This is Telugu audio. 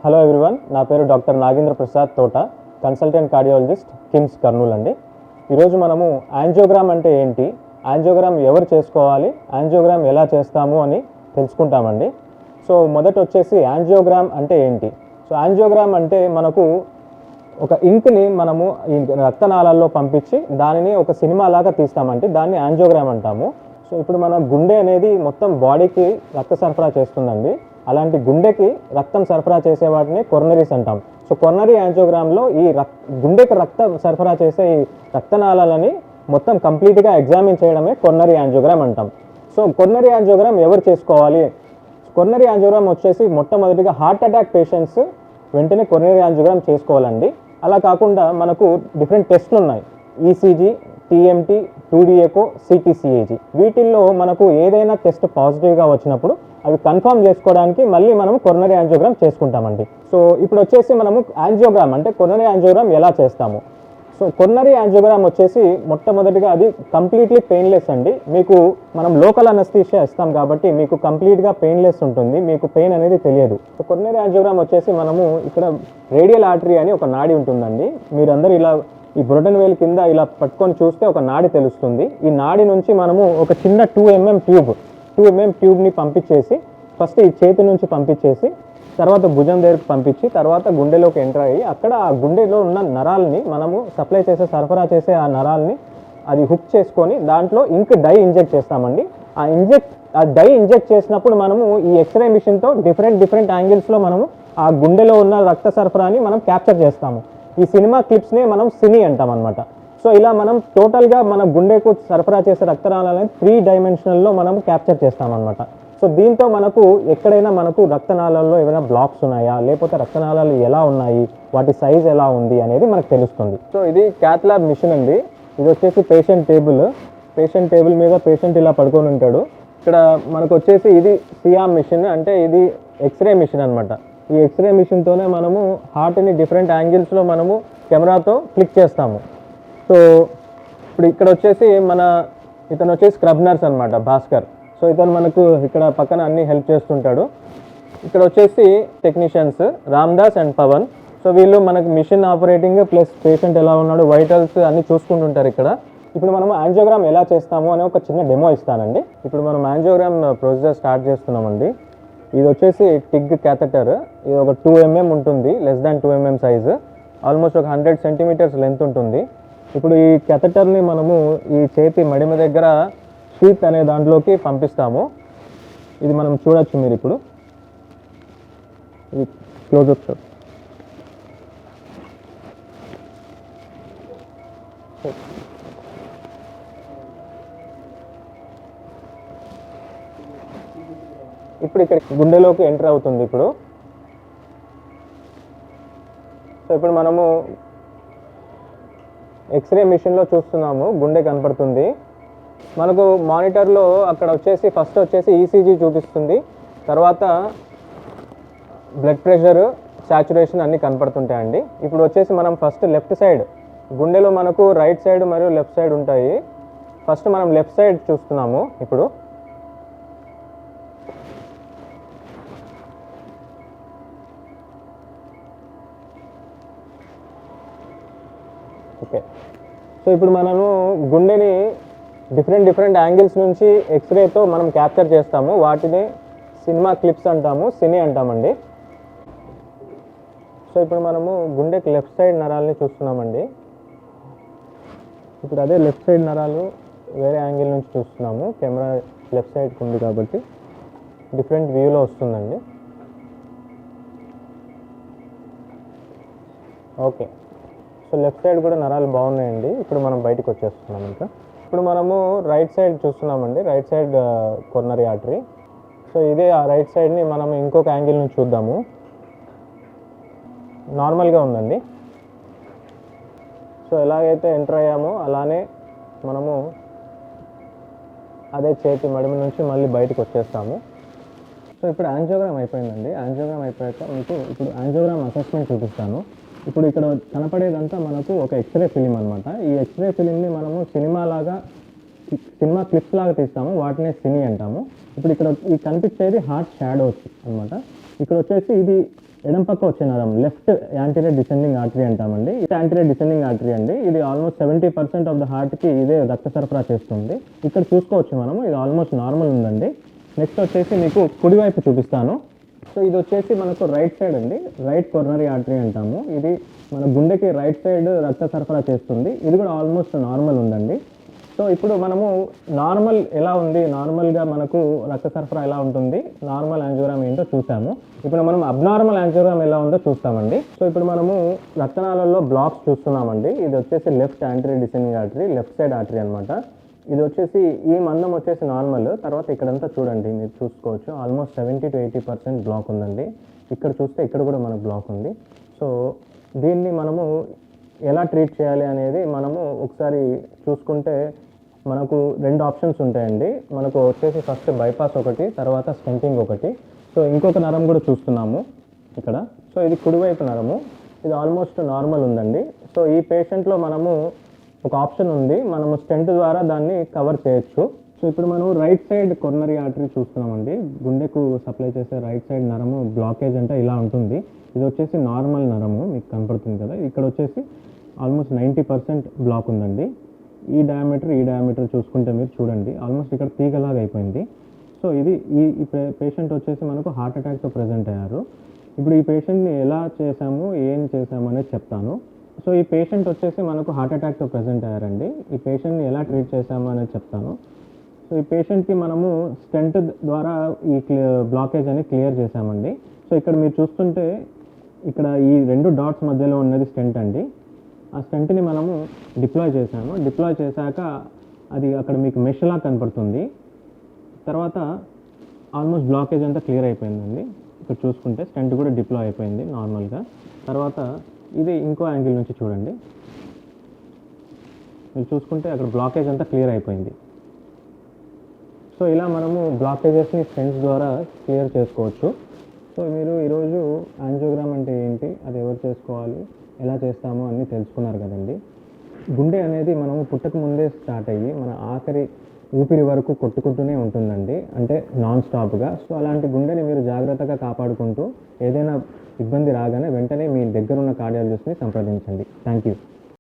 హలో ఎవ్రీవన్, నా పేరు డాక్టర్ నాగేంద్ర ప్రసాద్ తోట, కన్సల్టెంట్ కార్డియాలజిస్ట్, కిమ్స్ కర్నూల్ అండి. ఈరోజు మనము యాంజియోగ్రామ్ అంటే ఏంటి, యాంజియోగ్రామ్ ఎవరు చేసుకోవాలి, యాంజియోగ్రామ్ ఎలా చేస్తాము అని తెలుసుకుంటామండి. సో మొదట వచ్చేసి యాంజియోగ్రామ్ అంటే ఏంటి. సో యాంజియోగ్రామ్ అంటే మనకు ఒక ఇంక్ని మనము ఈ రక్తనాళాల్లో పంపించి దానిని ఒక సినిమా లాగా తీస్తామంటే దాన్ని యాంజియోగ్రామ్ అంటాము. సో ఇప్పుడు మన గుండె అనేది మొత్తం బాడీకి రక్త సరఫరా చేస్తుందండి. అలాంటి గుండెకి రక్తం సరఫరా చేసే వాటిని కొరనరీస్ అంటాం. సో కొరనరీ యాంజియోగ్రామ్లో ఈ గుండెకి రక్తం సరఫరా చేసే ఈ రక్తనాళాలని మొత్తం కంప్లీట్గా ఎగ్జామిన్ చేయడమే కొరనరీ యాంజియోగ్రామ్ అంటాం. సో కొరనరీ యాంజియోగ్రామ్ ఎవరు చేసుకోవాలి. కొరనరీ యాంజియోగ్రామ్ వచ్చేసి మొట్టమొదటిగా హార్ట్ అటాక్ పేషెంట్స్ వెంటనే కొరనరీ యాంజియోగ్రామ్ చేసుకోవాలండి. అలా కాకుండా మనకు డిఫరెంట్ టెస్ట్లు ఉన్నాయి. ECG, TMT, 2D echo, CTCAG. వీటిల్లో మనకు ఏదైనా టెస్ట్ పాజిటివ్గా వచ్చినప్పుడు అవి కన్ఫర్మ్ చేసుకోవడానికి మళ్ళీ మనం కొరనరీ యాంజియోగ్రామ్ చేసుకుంటామండి. సో ఇప్పుడు వచ్చేసి మనము యాంజియోగ్రామ్ అంటే కొరనరీ యాంజియోగ్రామ్ ఎలా చేస్తాము. సో కొరనరీ యాంజియోగ్రామ్ వచ్చేసి మొట్టమొదటిగా అది కంప్లీట్లీ పెయిన్లెస్ అండి. మీకు మనం లోకల్ అనస్థీషియా ఇస్తాం కాబట్టి మీకు కంప్లీట్గా పెయిన్లెస్ ఉంటుంది, మీకు పెయిన్ అనేది తెలియదు. సో కొరనరీ యాంజియోగ్రామ్ వచ్చేసి మనము ఇక్కడ రేడియల్ ఆర్టరీ అని ఒక నాడి ఉంటుందండి. మీరందరూ ఇలా ఈ బ్రొటన్ వేలు కింద ఇలా పట్టుకొని చూస్తే ఒక నాడి తెలుస్తుంది. ఈ నాడి నుంచి మనము ఒక చిన్న 2 mm ట్యూబ్ని పంపించేసి ఫస్ట్ ఈ చేతి నుంచి పంపించేసి తర్వాత భుజం దగ్గరికి పంపించి తర్వాత గుండెలోకి ఎంటర్ అయ్యి అక్కడ ఆ గుండెలో ఉన్న నరాలని మనము సరఫరా చేసే ఆ నరాలని అది హుక్ చేసుకొని దాంట్లో ఇంక్ డై ఇంజెక్ట్ చేస్తామండి. ఆ డై ఇంజెక్ట్ చేసినప్పుడు మనము ఈ ఎక్స్రే మిషన్తో డిఫరెంట్ యాంగిల్స్లో మనము ఆ గుండెలో ఉన్న రక్త సరఫరాని మనం క్యాప్చర్ చేస్తాము. ఈ సినిమా క్లిప్స్నే మనం సినీ అంటాం అనమాట. సో ఇలా మనం టోటల్గా మన గుండెకు సరఫరా చేసే రక్తనాళాలని 3 డైమెన్షనల్లో మనం క్యాప్చర్ చేస్తామన్నమాట. సో దీంతో మనకు ఎక్కడైనా మనకు రక్తనాళాల్లో ఏమైనా బ్లాక్స్ ఉన్నాయా, లేకపోతే రక్తనాళాలు ఎలా ఉన్నాయి, వాటి సైజ్ ఎలా ఉంది అనేది మనకు తెలుస్తుంది. సో ఇది క్యాత్ ల్యాబ్ మిషన్ అండి. ఇది వచ్చేసి పేషెంట్ టేబుల్ మీద పేషెంట్ ఇలా పడుకొని ఉంటాడు. ఇక్కడ మనకు వచ్చేసి ఇది సియామ్ మిషన్, అంటే ఇది ఎక్స్రే మిషన్ అనమాట. ఈ ఎక్స్రే మిషన్తోనే మనము హార్ట్ని డిఫరెంట్ యాంగిల్స్లో మనము కెమెరాతో క్లిక్ చేస్తాము. సో ఇప్పుడు ఇక్కడ వచ్చేసి ఇతను వచ్చేసి స్క్రబ్ నర్స్ అనమాట, భాస్కర్. సో ఇతను మనకు ఇక్కడ పక్కన అన్ని హెల్ప్ చేస్తుంటాడు. ఇక్కడ వచ్చేసి technicians Ramdas and Pavan. So వీళ్ళు మనకు మిషన్ ఆపరేటింగ్ ప్లస్ పేషెంట్ ఎలా ఉన్నాడు, వైటల్స్ అన్నీ చూసుకుంటుంటారు ఇక్కడ. ఇప్పుడు మనం యాంజియోగ్రామ్ ఎలా చేస్తాము అనే ఒక చిన్న డెమో ఇస్తానండి. ఇప్పుడు మనం యాంజియోగ్రామ్ ప్రొసీజర్ స్టార్ట్ చేస్తున్నామండి. ఇది వచ్చేసి టిగ్ క్యాథెటర్. ఇది ఒక 2 mm ఉంటుంది, less than 2 mm size, almost ఒక 100 సెంటీమీటర్స్ లెంత్ ఉంటుంది. ఇప్పుడు ఈ క్యాథెటర్ని మనము ఈ చేతి మడిమ దగ్గర షీత్ అనే దాంట్లోకి పంపిస్తాము. ఇది మనం చూడొచ్చు మీరు ఇప్పుడు. ఇది క్లోజప్ షాట్. ఇప్పుడు ఇక్కడ గుండెలోకి ఎంటర్ అవుతుంది ఇప్పుడు. సో ఇప్పుడు మనము ఎక్స్రే మిషన్లో చూస్తున్నాము, గుండె కనపడుతుంది మనకు మానిటర్లో. అక్కడ వచ్చేసి ఫస్ట్ వచ్చేసి ఈసీజీ చూపిస్తుంది, తర్వాత బ్లడ్ ప్రెషర్, సాచురేషన్ అన్నీ కనపడుతుంటాయండి. ఇప్పుడు వచ్చేసి మనం ఫస్ట్ లెఫ్ట్ సైడ్, గుండెలో మనకు రైట్ సైడ్ మరియు లెఫ్ట్ సైడ్ ఉంటాయి. ఫస్ట్ మనం లెఫ్ట్ సైడ్ చూస్తున్నాము ఇప్పుడు. ఓకే, సో ఇప్పుడు మనము గుండెని డిఫరెంట్ యాంగిల్స్ నుంచి ఎక్స్రేతో మనం క్యాప్చర్ చేస్తాము. వాటిని సినిమా క్లిప్స్ అంటాము, సినీ అంటామండి. సో ఇప్పుడు మనము గుండెకి లెఫ్ట్ సైడ్ నరాలని చూస్తున్నామండి. ఇప్పుడు అదే లెఫ్ట్ సైడ్ నరాలు వేరే యాంగిల్ నుంచి చూస్తున్నాము. కెమెరా లెఫ్ట్ సైడ్కి ఉంది కాబట్టి డిఫరెంట్ వ్యూలో వస్తుందండి. ఓకే, సో లెఫ్ట్ సైడ్ కూడా నరాలు బాగున్నాయండి. ఇప్పుడు మనం బయటకు వచ్చేస్తున్నాం. ఇంకా ఇప్పుడు మనము రైట్ సైడ్ చూస్తున్నామండి, right side coronary artery. So ఇదే ఆ రైట్ సైడ్ని మనం ఇంకొక యాంగిల్ నుంచి చూద్దాము. నార్మల్గా ఉందండి. సో ఎలాగైతే ఎంటర్ అయ్యామో అలానే మనము అదే చేతి మడిమ నుంచి మళ్ళీ బయటకు వచ్చేస్తాము. సో ఇప్పుడు యాంజియోగ్రామ్ అయిపోయిందండి. యాంజియోగ్రామ్ అయిపోయాక మీకు ఇప్పుడు యాంజియోగ్రామ్ అసెస్మెంట్ చూపిస్తాను. ఇప్పుడు ఇక్కడ కనపడేదంతా మనకు ఒక ఎక్స్రే ఫిలిం అనమాట. ఈ ఎక్స్రే ఫిలింని మనము సినిమా క్లిప్స్ లాగా తీస్తాము, వాటినే సినీ అంటాము. ఇప్పుడు ఇక్కడ ఈ కనిపించేది హార్ట్ షాడోస్ అనమాట. ఇక్కడ వచ్చేసి ఇది ఎడం పక్క వచ్చే నరం లెఫ్ట్ యాంటీరియర్ డిసెండింగ్ ఆర్టరీ అంటామండి. ఇది యాంటీరియర్ డిసెండింగ్ ఆర్టరీ అండి. ఇది ఆల్మోస్ట్ 70% ఆఫ్ ద హార్ట్కి ఇదే రక్త సరఫరా చేస్తుంది. ఇక్కడ చూసుకోవచ్చు మనము, ఇది ఆల్మోస్ట్ నార్మల్ ఉందండి. నెక్స్ట్ వచ్చేసి మీకు కుడివైపు చూపిస్తాను. సో ఇది వచ్చేసి మనకు రైట్ సైడ్ అండి, రైట్ కొర్నరీ ఆర్టరీ అంటాము. ఇది మన గుండెకి రైట్ సైడ్ రక్త సరఫరా చేస్తుంది. ఇది కూడా ఆల్మోస్ట్ నార్మల్ ఉందండి. సో ఇప్పుడు మనము నార్మల్ ఎలా ఉంది, నార్మల్గా మనకు రక్త సరఫరా ఎలా ఉంటుంది, నార్మల్ యాంజియోగ్రామ్ ఏంటో చూసాము. ఇప్పుడు మనం అబ్నార్మల్ యాంజియోగ్రామ్ ఎలా ఉందో చూస్తామండి. సో ఇప్పుడు మనము రక్తనాళాల్లో బ్లాక్స్ చూస్తున్నామండి. ఇది వచ్చేసి left anterior descending artery, left side artery అనమాట. ఇది వచ్చేసి ఈ మందం వచ్చేసి నార్మల్. తర్వాత ఇక్కడంతా చూడండి, మీరు చూసుకోవచ్చు ఆల్మోస్ట్ 70 to 80% బ్లాక్ ఉందండి. ఇక్కడ చూస్తే ఇక్కడ కూడా మనకు బ్లాక్ ఉంది. సో దీన్ని మనము ఎలా ట్రీట్ చేయాలి అనేది మనము ఒకసారి చూసుకుంటే మనకు 2 ఆప్షన్స్ ఉంటాయండి. మనకు వచ్చేసి ఫస్ట్ బైపాస్ ఒకటి, తర్వాత స్టెంటింగ్ ఒకటి. సో ఇంకొక నరం కూడా చూస్తున్నాము ఇక్కడ. సో ఇది కుడివైపు నరము, ఇది ఆల్మోస్ట్ నార్మల్ ఉందండి. సో ఈ పేషెంట్లో మనము ఒక ఆప్షన్ ఉంది, మనము స్టెంట్ ద్వారా దాన్ని కవర్ చేయొచ్చు. సో ఇప్పుడు మనం రైట్ సైడ్ కొర్నరీ ఆర్టరీ చూస్తున్నామండి. గుండెకు సప్లై చేసే రైట్ సైడ్ నరము బ్లాకేజ్ అంటే ఇలా ఉంటుంది. ఇది వచ్చేసి నార్మల్ నరము, మీకు కనపడుతుంది కదా. ఇక్కడ వచ్చేసి ఆల్మోస్ట్ 90% బ్లాక్ ఉందండి. ఈ డయామీటర్ చూసుకుంటే మీరు చూడండి, ఆల్మోస్ట్ ఇక్కడ తీగలాగా అయిపోయింది. సో ఇది ఈ పేషెంట్ వచ్చేసి మనకు హార్ట్ అటాక్తో ప్రజెంట్ అయ్యారు. ఇప్పుడు ఈ పేషెంట్ని ఎలా చేసాము, ఏం చేసాము అనేది చెప్తాను. సో ఈ పేషెంట్ వచ్చేసి మనకు హార్ట్ అటాక్తో ప్రజెంట్ అయ్యారండి. ఈ పేషెంట్ని ఎలా ట్రీట్ చేసాము అనేది చెప్తాను. సో ఈ పేషెంట్కి మనము స్టెంట్ ద్వారా ఈ బ్లాకేజ్ అని క్లియర్ చేసామండి. సో ఇక్కడ మీరు చూస్తుంటే ఇక్కడ ఈ 2 డాట్స్ మధ్యలో ఉన్నది స్టెంట్ అండి. ఆ స్టెంట్ని మనము డిప్లాయ్ చేసాము. డిప్లాయ్ చేశాక అది అక్కడ మీకు మెష్లా కనపడుతుంది. తర్వాత ఆల్మోస్ట్ బ్లాకేజ్ అంతా క్లియర్ అయిపోయిందండి. ఇక్కడ చూసుకుంటే స్టెంట్ కూడా డిప్లాయ్ అయిపోయింది నార్మల్గా. తర్వాత ఇది ఇంకో యాంగిల్ నుంచి చూడండి, మీరు చూసుకుంటే అక్కడ బ్లాకేజ్ అంతా క్లియర్ అయిపోయింది. సో ఇలా మనము బ్లాకేజెస్ని స్టెంట్స్ ద్వారా క్లియర్ చేసుకోవచ్చు. సో మీరు ఈరోజు యాంజియోగ్రామ్ అంటే ఏంటి, అది ఎవరు చేసుకోవాలి, ఎలా చేస్తామో అన్నీ తెలుసుకున్నారు కదండి. గుండె అనేది మనము పుట్టక ముందే స్టార్ట్ అయ్యి మన ఆఖరి ఊపిరి వరకు కొట్టుకుంటూనే ఉంటుందండి, అంటే నాన్ స్టాప్గా. సో అలాంటి గుండెని మీరు జాగ్రత్తగా కాపాడుకుంటూ ఏదైనా ఇబ్బంది రాగానే వెంటనే మీ దగ్గర ఉన్న కార్డియాలజిస్ట్ని సంప్రదించండి. Thank you.